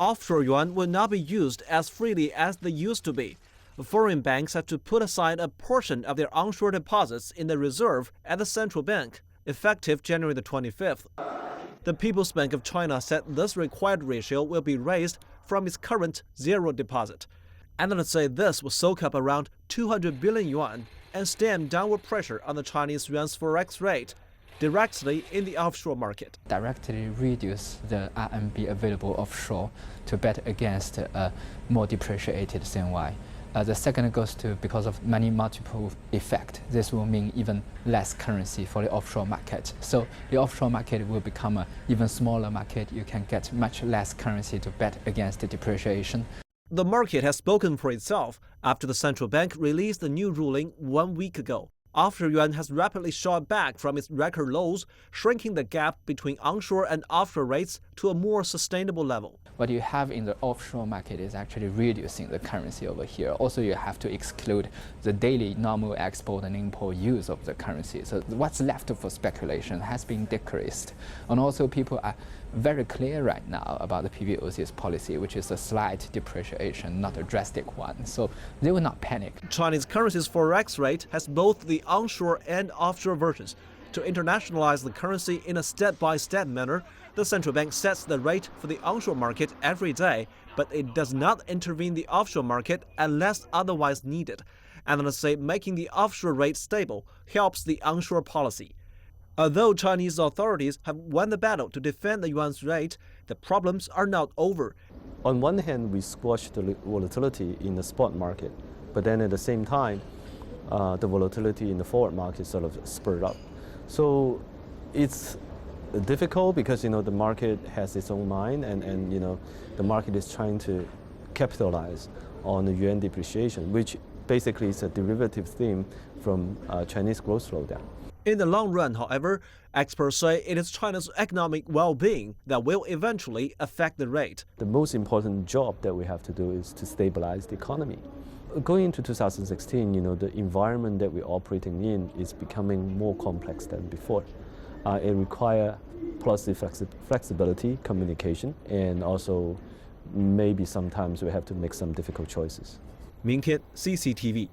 offshore yuan will not be used as freely as they used to be. Foreign banks have to put aside a portion of their onshore deposits in the reserve at the central bank, effective January the 25th. The People's Bank of China said this required ratio will be raised from its current zero deposit. Analysts say this will soak up around 200 billion yuan and stem downward pressure on the Chinese yuan's forex rate directly in the offshore market. Directly reduce the RMB available offshore to bet against a more depreciated CNY. The second goes to because of many multiple effect. This will mean even less currency for the offshore market. So the offshore market will become an even smaller market. You can get much less currency to bet against the depreciation. The market has spoken for itself after the central bank released a new ruling 1 week ago. Offshore yuan has rapidly shot back from its record lows, shrinking the gap between onshore and offshore rates to a more sustainable level. What you have in the offshore market is actually reducing the currency over here. Also, you have to exclude the daily normal export and import use of the currency. So what's left for speculation has been decreased. And also people are very clear right now about the PBOC's policy, which is a slight depreciation, not a drastic one. So they will not panic. Chinese currency's forex rate has both the onshore and offshore versions. To internationalize the currency in a step-by-step manner, the central bank sets the rate for the onshore market every day, but it does not intervene the offshore market unless otherwise needed. Analysts say making the offshore rate stable helps the onshore policy. Although Chinese authorities have won the battle to defend the yuan's rate, the problems are not over. On one hand, we squashed the volatility in the spot market, but then at the same time, the volatility in the forward market sort of spurred up. So it's difficult because, the market has its own mind and the market is trying to capitalize on the yuan depreciation, which basically is a derivative theme from Chinese growth slowdown. In the long run, however, experts say it is China's economic well-being that will eventually affect the rate. The most important job that we have to do is to stabilize the economy. Going into 2016, the environment that we're operating in is becoming more complex than before. It requires policy flexibility, communication, and also maybe sometimes we have to make some difficult choices. 明天 CCTV